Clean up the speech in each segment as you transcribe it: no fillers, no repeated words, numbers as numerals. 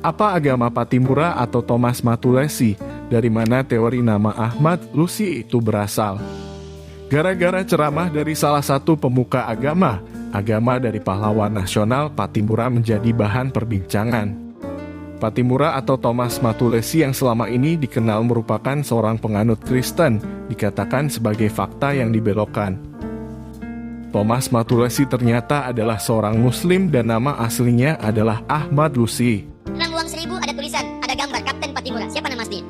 Apa agama Pattimura atau Thomas Matulesi? Dari mana teori nama Ahmad Lucy itu berasal? Gara-gara ceramah dari salah satu pemuka agama dari pahlawan nasional, Pattimura menjadi bahan perbincangan. Pattimura atau Thomas Matulesi yang selama ini dikenal merupakan seorang penganut Kristen, dikatakan sebagai fakta yang dibelokkan. Thomas Matulesi ternyata adalah seorang Muslim dan nama aslinya adalah Ahmad Lucy. Dalam uang 1000 ada tulisan, ada gambar Kapten Pattimura. Siapa nama aslinya?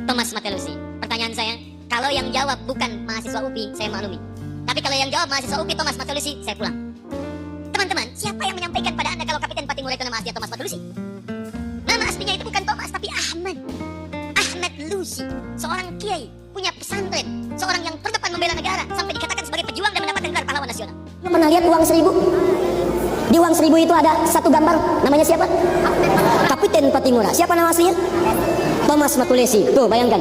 Thomas Matulesi. Pertanyaan saya, kalau yang jawab bukan mahasiswa UPI, saya maklumi. Tapi kalau yang jawab mahasiswa UPI Thomas Matulesi, saya pulang. Teman-teman, siapa yang menyampaikan pada Anda kalau Kapten Pattimura itu nama aslinya Thomas Matulesi? Nama aslinya itu bukan Thomas, tapi Ahmad. Ahmad Lucy, seorang kiai, punya pesantren, seorang yang terdepan membela negara, sampai dikatakan sebagai pejuang dan mendapatkan gelar pahlawan nasional. Lo pernah lihat uang 1000? Di uang 1000 itu ada satu gambar, namanya siapa? Kapten Pattimura. Siapa nama aslinya? Thomas Matulesi. Tuh, bayangkan.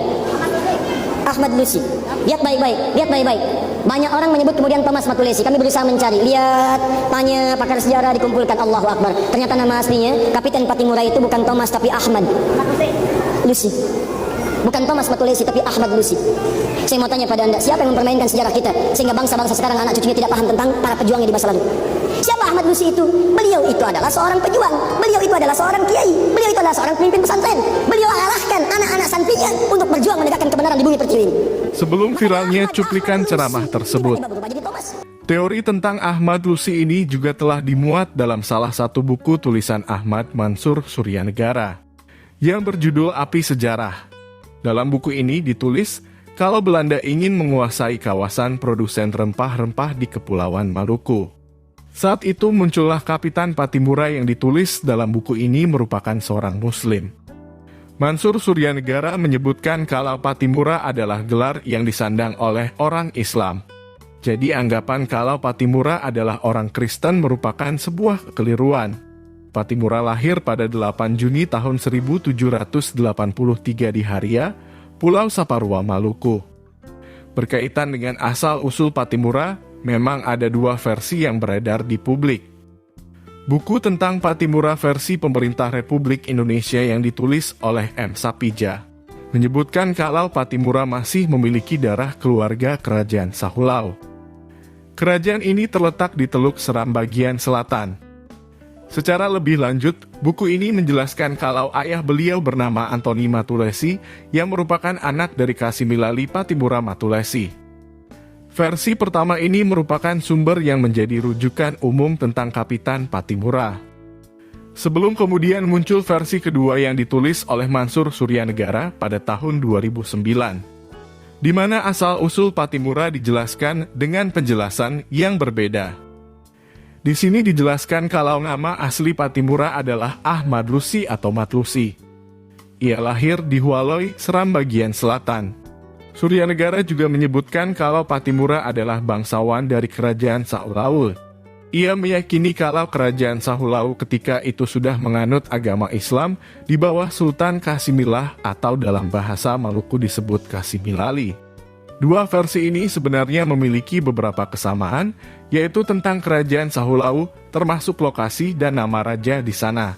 Ahmad Lucy. Lihat baik-baik, lihat baik-baik. Banyak orang menyebut kemudian Thomas Matulesi. Kami berusaha mencari. Lihat, tanya pakar sejarah, dikumpulkan. Allahu Akbar. Ternyata nama aslinya Kapten Pattimura itu bukan Thomas tapi Ahmad Lucy. Bukan Thomas Matulesi tapi Ahmad Lucy. Saya mau tanya pada Anda, siapa yang mempermainkan sejarah kita sehingga bangsa-bangsa sekarang anak cucunya tidak paham tentang para pejuang yang di masa lalu? Siapa Ahmad Lucy itu? Beliau itu adalah seorang pejuang. Beliau itu adalah seorang kiai. Beliau itu adalah seorang pemimpin pesantren. Beliau arahkan anak-anak santrinya untuk berjuang menegakkan kebenaran di bumi pertiwi ini. Sebelum viralnya cuplikan ceramah tersebut, teori tentang Ahmad Lucy ini juga telah dimuat dalam salah satu buku tulisan Ahmad Mansur Suryanegara yang berjudul Api Sejarah. Dalam buku ini ditulis kalau Belanda ingin menguasai kawasan produsen rempah-rempah di Kepulauan Maluku. Saat itu muncullah Kapitan Pattimura yang ditulis dalam buku ini merupakan seorang Muslim. Mansur Suryanegara menyebutkan kalau Pattimura adalah gelar yang disandang oleh orang Islam. Jadi anggapan kalau Pattimura adalah orang Kristen merupakan sebuah kekeliruan. Pattimura lahir pada 8 Juni tahun 1783 di Haria, Pulau Saparua, Maluku. Berkaitan dengan asal-usul Pattimura, memang ada dua versi yang beredar di publik. Buku tentang Pattimura versi pemerintah Republik Indonesia yang ditulis oleh M. Sapija menyebutkan kalau Pattimura masih memiliki darah keluarga Kerajaan Sahulau. Kerajaan ini terletak di Teluk Seram bagian selatan. Secara lebih lanjut, buku ini menjelaskan kalau ayah beliau bernama Antoni Matulesi yang merupakan anak dari Kasimilali Pattimura Matulesi. Versi pertama ini merupakan sumber yang menjadi rujukan umum tentang Kapitan Pattimura. Sebelum kemudian muncul versi kedua yang ditulis oleh Mansur Suryanegara pada tahun 2009, di mana asal-usul Pattimura dijelaskan dengan penjelasan yang berbeda. Di sini dijelaskan kalau nama asli Pattimura adalah Ahmad Lucy atau Matlusi. Ia lahir di Hualoi, Seram bagian selatan. Suryanegara juga menyebutkan kalau Pattimura adalah bangsawan dari Kerajaan Sahulau. Ia meyakini kalau Kerajaan Sahulau ketika itu sudah menganut agama Islam di bawah Sultan Kasimilah atau dalam bahasa Maluku disebut Kasimilali. Dua versi ini sebenarnya memiliki beberapa kesamaan, yaitu tentang Kerajaan Sahulau, termasuk lokasi dan nama raja di sana.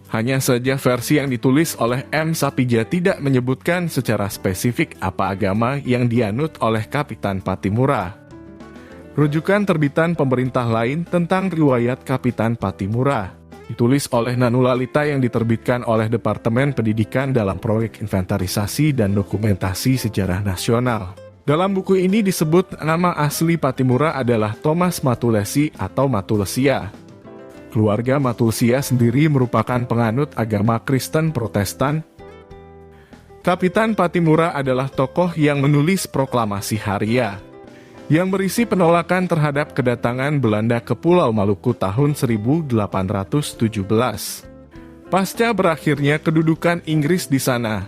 Hanya saja versi yang ditulis oleh M. Sapija tidak menyebutkan secara spesifik apa agama yang dianut oleh Kapitan Pattimura. Rujukan terbitan pemerintah lain tentang riwayat Kapitan Pattimura ditulis oleh Nanulalita yang diterbitkan oleh Departemen Pendidikan dalam proyek inventarisasi dan dokumentasi sejarah nasional. Dalam buku ini disebut nama asli Pattimura adalah Thomas Matulesi atau Matulesia. Keluarga Matulsia sendiri merupakan penganut agama Kristen Protestan. Kapitan Pattimura adalah tokoh yang menulis proklamasi Haria, yang berisi penolakan terhadap kedatangan Belanda ke Pulau Maluku tahun 1817. Pasca berakhirnya kedudukan Inggris di sana,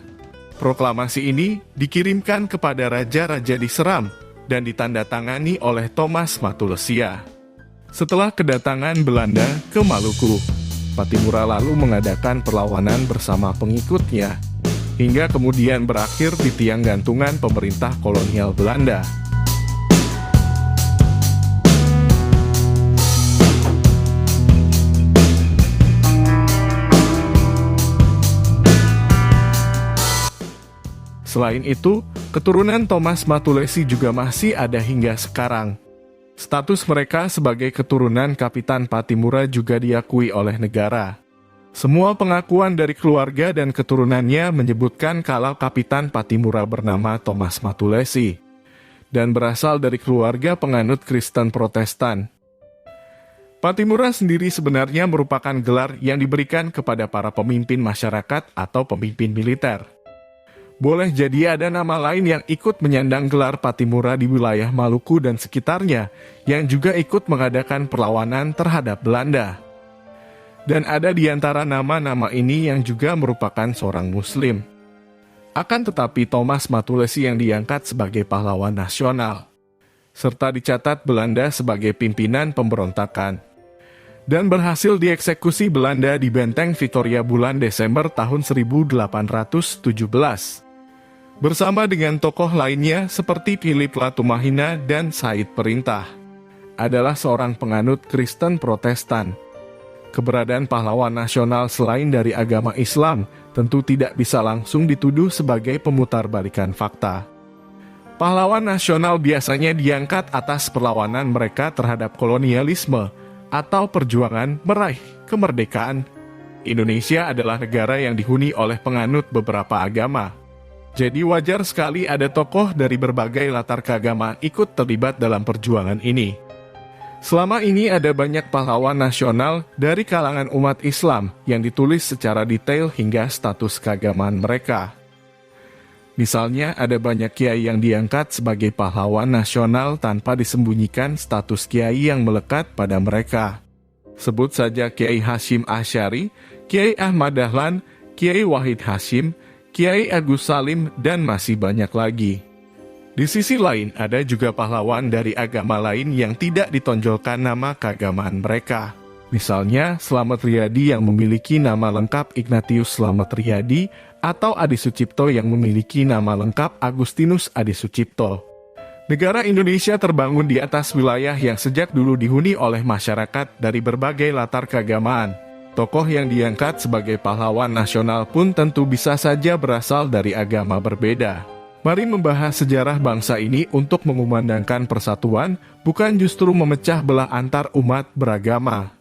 proklamasi ini dikirimkan kepada raja-raja di Seram dan ditandatangani oleh Thomas Matulesia. Setelah kedatangan Belanda ke Maluku, Pattimura lalu mengadakan perlawanan bersama pengikutnya, hingga kemudian berakhir di tiang gantungan pemerintah kolonial Belanda. Selain itu, keturunan Thomas Matulesi juga masih ada hingga sekarang. Status mereka sebagai keturunan Kapitan Patimura juga diakui oleh negara. Semua pengakuan dari keluarga dan keturunannya menyebutkan kalau Kapitan Patimura bernama Thomas Matulesi dan berasal dari keluarga penganut Kristen Protestan. Patimura sendiri sebenarnya merupakan gelar yang diberikan kepada para pemimpin masyarakat atau pemimpin militer. Boleh jadi ada nama lain yang ikut menyandang gelar Patimura di wilayah Maluku dan sekitarnya, yang juga ikut mengadakan perlawanan terhadap Belanda. Dan ada di antara nama-nama ini yang juga merupakan seorang Muslim. Akan tetapi Thomas Matulesi yang diangkat sebagai pahlawan nasional, serta dicatat Belanda sebagai pimpinan pemberontakan, dan berhasil dieksekusi Belanda di Benteng Victoria bulan Desember tahun 1817. Bersama dengan tokoh lainnya seperti Philip Latumahina dan Said Perintah, adalah seorang penganut Kristen Protestan. Keberadaan pahlawan nasional selain dari agama Islam tentu tidak bisa langsung dituduh sebagai pemutarbalikan fakta. Pahlawan nasional biasanya diangkat atas perlawanan mereka terhadap kolonialisme atau perjuangan meraih kemerdekaan. Indonesia adalah negara yang dihuni oleh penganut beberapa agama. Jadi wajar sekali ada tokoh dari berbagai latar keagamaan ikut terlibat dalam perjuangan ini. Selama ini ada banyak pahlawan nasional dari kalangan umat Islam yang ditulis secara detail hingga status keagamaan mereka. Misalnya ada banyak kiai yang diangkat sebagai pahlawan nasional tanpa disembunyikan status kiai yang melekat pada mereka. Sebut saja Kiai Hashim Asy'ari, Kiai Ahmad Dahlan, Kiai Wahid Hashim, Kiai Agus Salim, dan masih banyak lagi. Di sisi lain, ada juga pahlawan dari agama lain yang tidak ditonjolkan nama keagamaan mereka. Misalnya, Slamet Riyadi yang memiliki nama lengkap Ignatius Slamet Riyadi, atau Adi Sucipto yang memiliki nama lengkap Agustinus Adi Sucipto. Negara Indonesia terbangun di atas wilayah yang sejak dulu dihuni oleh masyarakat dari berbagai latar keagamaan. Tokoh yang diangkat sebagai pahlawan nasional pun tentu bisa saja berasal dari agama berbeda. Mari membahas sejarah bangsa ini untuk mengumandangkan persatuan, bukan justru memecah belah antar umat beragama.